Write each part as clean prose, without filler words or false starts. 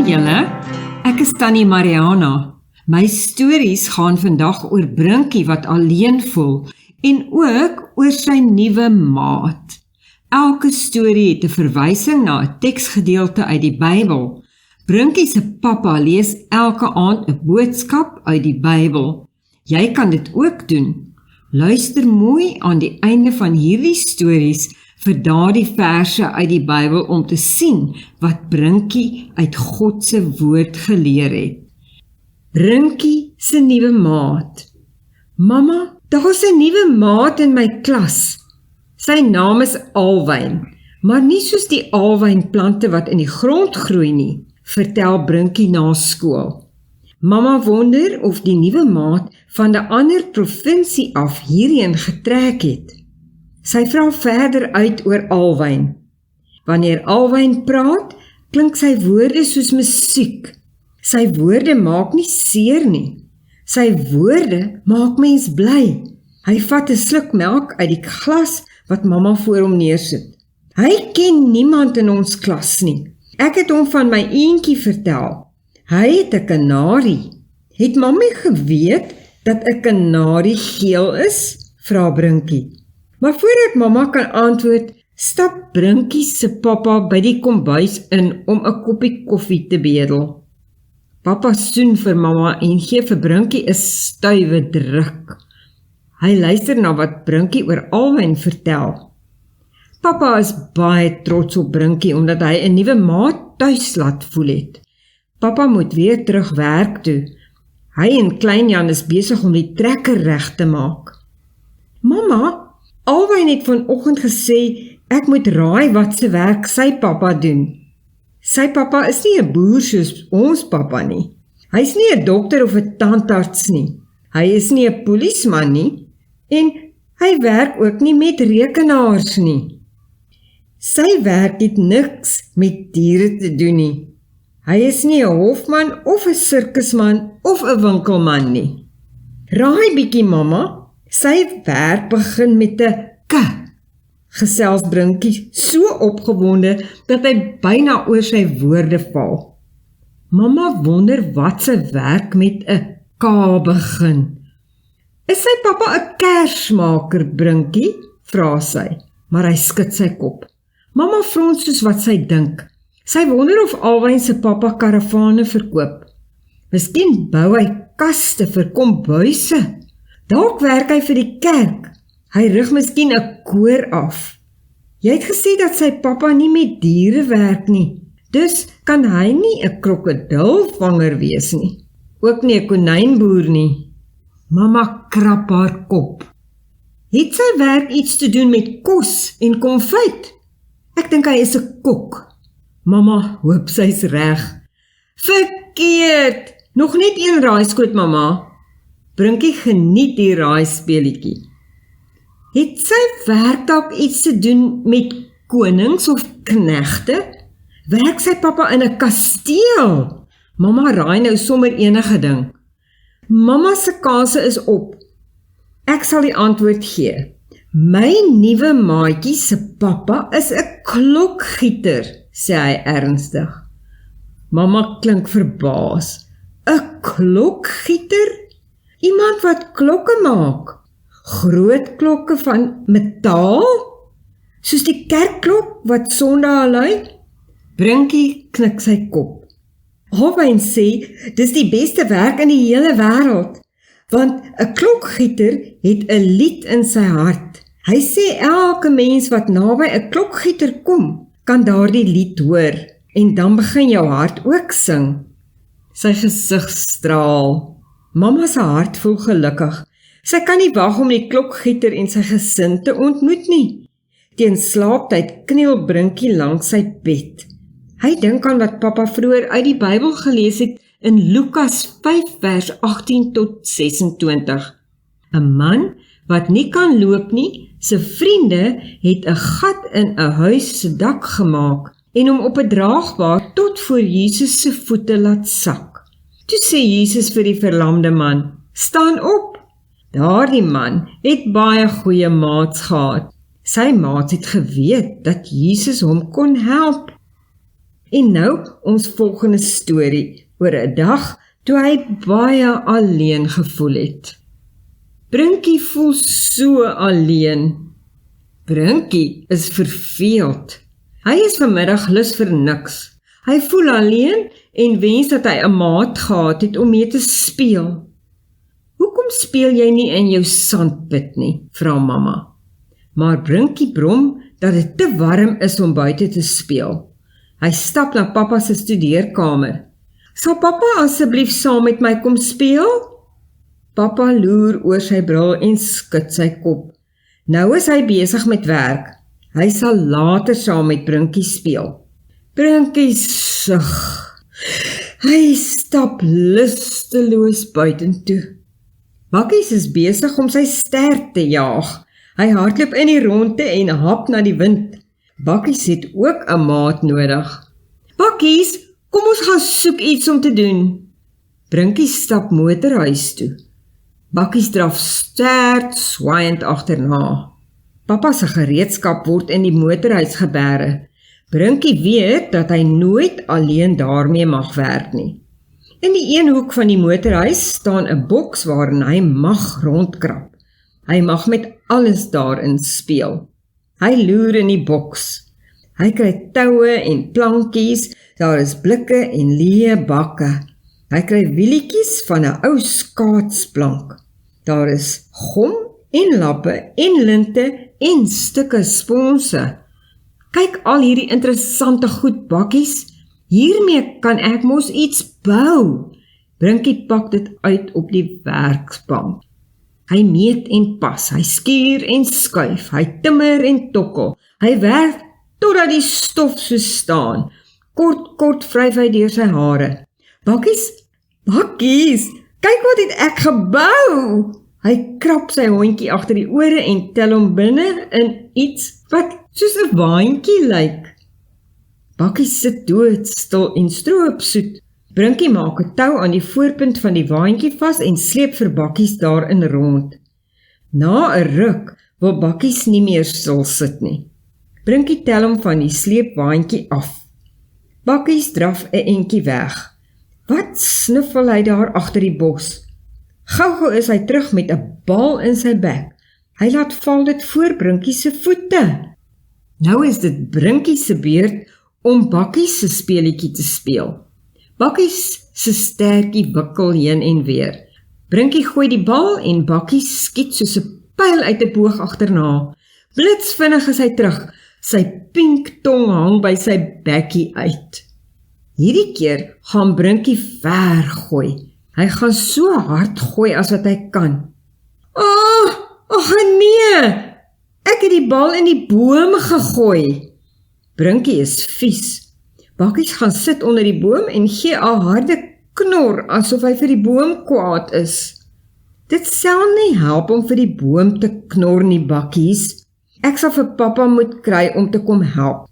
julle, ek is Tannie Mariana. My stories gaan vandag oor Brinkie wat alleen voel en ook oor sy nuwe maat. Elke storie het 'n verwysing na 'n teksgedeelte uit die Bybel. Brinkie se pappa lees elke aand 'n boodskap uit die Bybel. Jy kan dit ook doen. Luister mooi aan die einde van hierdie stories vir daardie verse uit die Bybel om te sien wat Brinkie uit God se woord geleer het. Brinkie se nuwe maat. Mamma, daar's 'n nuwe maat in my klas. Sy naam is Alwyn, maar nie soos die alwynplante wat in die grond groei nie, vertel Brinkie na skool. Mamma wonder of die nuwe maat van 'n ander provinsie af hierheen getrek het. Sy vra verder uit oor Alwyn. Wanneer Alwyn praat, klink sy woorde soos musiek. Sy woorde maak nie seer nie. Sy woorde maak mens bly. Hy vat 'n sluk melk uit die glas wat mamma voor hom neersit. Hy ken niemand in ons klas nie. Ek het hom van my eentjie vertel. Hy het 'n kanarie. Het mamma geweet dat 'n kanarie geel is? Vra Brinkie. Maar voordat mamma kan antwoord, stap Brinkie se pappa by die kombuis in om 'n koppie koffie te bedel. Pappa soen vir mamma en gee vir Brinkie 'n stywe druk. Hy luister na wat Brinkie oor Alwyn vertel. Pappa is baie trots op Brinkie omdat hy 'n nuwe maat tuis laat voel het. Pappa moet weer terug werk toe. Hy en klein Jan is besig om die trekker reg te maak. Mamma, Alwyn het vanoggend gesê ek moet raai wat se werk sy pappa doen. Sy pappa is nie 'n boer soos ons pappa nie. Hy is nie 'n dokter of 'n tandarts nie. Hy is nie 'n polisieman nie en hy werk ook nie met rekenaars nie. Sy werk het niks met diere te doen nie. Hy is nie 'n hofman of 'n sirkusman of 'n winkelman nie. Raai bietjie mamma, sy werk begin met 'n K. Gesels Brinkie so opgewonde dat hy byna oor sy woorde val. Mamma wonder wat sy werk met 'n K begin. Is sy pappa 'n kersmaker, Brinkie? Vra sy, maar hy skud sy kop. Mamma frons soos wat sy dink. Sy wonder of Alwyn se pappa karavane verkoop. Miskien bou hy kaste vir kombuise. Dalk werk hy vir die kerk. Hy rig miskien 'n koor af. Jy het gesê dat sy pappa nie met diere werk nie. Dus kan hy nie 'n krokodilvanger wees nie. Ook nie 'n konynboer nie. Mamma krap haar kop. Het sy werk iets te doen met kos en konfyt? Ek dink hy is 'n kok. Mamma hoop sy's reg. Verkeerd! Nog net een raaiskoot, mamma. Brinkie geniet die raaispeletjie. Het sy werk dalk iets te doen met konings of knegte? Werk sy pappa in 'n kasteel? Mamma raai nou sommer enige ding. Mamma se kanse is op. Ek sal die antwoord gee. My nuwe maatjie se pappa is 'n klokgieter, sê hy ernstig. Mamma klink verbaas. 'n Klokgieter? Iemand wat klokke maak? Groot klokke van metaal? Soos die kerkklok wat Sondae lui? Brinkie knik sy kop. Alwyn sê, dis die beste werk in die hele wêreld, want 'n klokgieter het 'n lied in sy hart. Hy sê elke mens wat naby 'n klokgieter kom, kan daardie lied hoor, en dan begin jou hart ook sing. Sy gesig straal. Mamma se hart voel gelukkig. Sy kan nie wag om die klokgieter en sy gesin te ontmoet nie. Teen slaaptyd kniel Brinkie langs sy bed. Hy dink aan wat pappa vroeër uit die Bybel gelees het in Lukas 5 vers 18 tot 26. 'n Man wat nie kan loop nie, sy vriende het 'n gat in 'n huis se dak gemaak en hom op 'n draagbaar tot voor Jesus se voete laat sak. Toe sê Jesus vir die verlamde man, "Staan op." Daardie man het baie goeie maats gehad. Sy maats het geweet dat Jesus hom kon help. En nou ons volgende storie oor 'n dag toe hy baie alleen gevoel het. Brinkie voel so alleen. Brinkie is verveeld. Hy is vanmiddag lus vir niks. Hy voel alleen en wens dat hy 'n maat gehad het om mee te speel. Hoekom speel jy nie in jou sandpit nie, vra mamma. Maar Brinkie brom dat dit te warm is om buite te speel. Hy stap na pappa se studeerkamer. Sal pappa asseblief saam met my kom speel? Pappa loer oor sy bril en skud sy kop. Nou is hy besig met werk. Hy sal later saam met Brinkie speel. Brinkie sug. Hy stap lusteloos buitentoe. Bakkies is besig om sy stert te jaag. Hy hardloop in die ronde en hap na die wind. Bakkies het ook 'n maat nodig. Bakkies, kom ons gaan soek iets om te doen. Brinkie stap motorhuis toe. Bakkies draf stert swaaiend agterna. Pappa se gereedskap word in die motorhuis geberre. Brinkie weet dat hy nooit alleen daarmee mag werk nie. In die een hoek van die motorhuis staan 'n boks waarin hy mag rondkrap. Hy mag met alles daarin speel. Hy loer in die boks. Hy kry toue en plankies, daar is blikke en leë bakke. Hy kry wielietjies van 'n ou skaatsplank. Daar is gom en lappe en linte en stukke sponse. Kyk al hierdie interessante goed, bakkies. Hiermee kan ek mos iets bou. Brinkie pak dit uit op die werksbank. Hy meet en pas, hy skuur en skuif, hy timmer en tokkel. Hy werk totdat die stof so staan. Kort vryf hy deur sy hare. Bakkies, kyk wat het ek gebou! Hy krap sy hondjie agter die ore en tel hom binne in iets wat soos 'n waantjie lyk. Bakkies sit doodstil en stroopsoet. Brinkie maak 'n tou aan die voorpunt van die waantjie vas en sleep vir Bakkies daarin rond. Na 'n ruk wil Bakkies nie meer stil sit nie. Brinkie tel hom van die sleepwaantjie af. Bakkies draf 'n entjie weg. Wat sniffel hy daar agter die bos? Gou is hy terug met 'n bal in sy bek. Hy laat val dit voor Brinkie se voete. Nou is dit Brinkie se beurt om Bakkies se speelietjie te speel. Bakkies se stertjie wikkel heen en weer. Brinkie gooi die bal en Bakkies skiet soos 'n pyl uit 'n boog agterna. Blitsvinnig is hy terug. Sy pink tong hang by sy bekkie uit. Hierdie keer gaan Brinkie ver gooi. Hy gaan so hard gooi as wat hy kan. Ag nee! Ek het die bal in die boom gegooi. Brinkie is vies. Bakkies gaan sit onder die boom en gee 'n harde knor asof hy vir die boom kwaad is. Dit sal nie help om vir die boom te knor nie, Bakkies. Ek sal vir pappa moet kry om te kom help.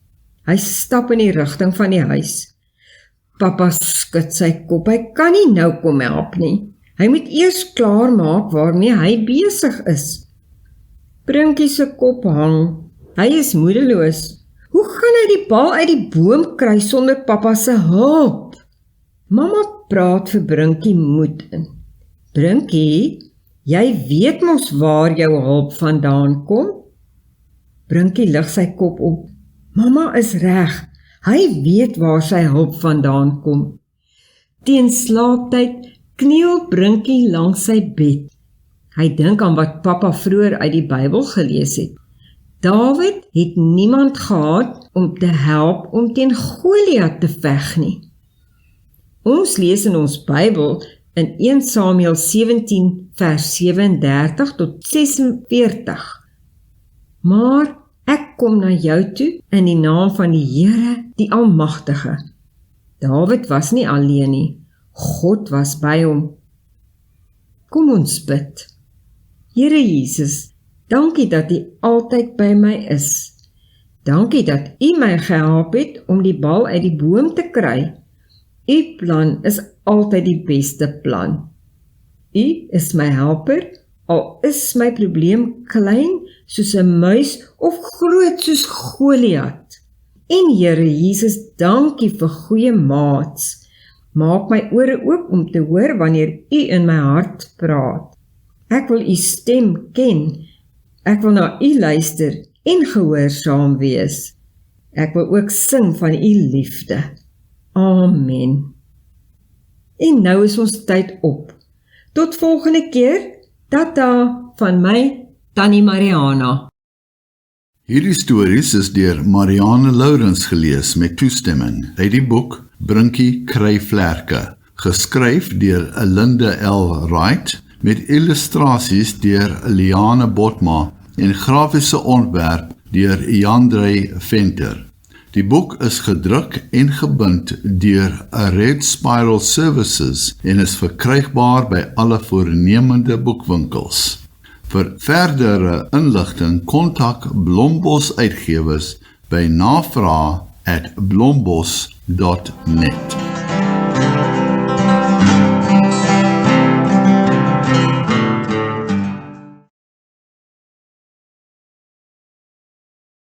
Hy stap in die rigting van die huis. Pappa skud sy kop, hy kan nie nou kom help nie. Hy moet eers klaar maak waarmee hy besig is. Brinkie se kop hang. Hy is moedeloos. Hoe gaan hy die bal uit die boom kry sonder pappa se hulp? Mamma praat vir Brinkie moed in. Brinkie, jy weet mos waar jou hulp vandaan kom? Brinkie lig sy kop op. Mamma is reg. Hy weet waar sy hulp vandaan kom. Teen slaaptyd kniel Brinkie langs sy bed. Hy dink aan wat pappa vroeër uit die Bybel gelees het. Dawid het niemand gehad om te help om teen Goliat te veg nie. Ons lees in ons Bybel in 1 Samuel 17 vers 37 tot 46. Maar ek kom na jou toe in die naam van die Here, die Almagtige. Dawid was nie alleen nie, God was by hom. Kom ons bid. Here Jesus, dankie dat U altyd by my is. Dankie dat U my gehelp het om die bal uit die boom te kry. U plan is altyd die beste plan. U is my helper, al is my probleem klein soos 'n muis of groot soos Goliat. En Here Jesus, dankie vir goeie maats. Maak my ore oop om te hoor wanneer U in my hart praat. Ek wil U stem ken. Ek wil na U luister en gehoorsaam wees. Ek wil ook sing van U liefde. Amen. En nou is ons tyd op. Tot volgende keer. Tata van my, Tannie Mariana. Hierdie stories is deur Marianne Lourens gelees met toestemming uit die boek Brinkie kry vlerke, geskryf deur Linda L. Wright met illustrasies deur Liane Botma en grafiese ontwerp deur Jandrey Venter. Die boek is gedruk en gebind deur Red Spiral Services en is verkrygbaar by alle voornemende boekwinkels. Vir verdere inligting kontak Blombos Uitgewers by navraag@blombos.net.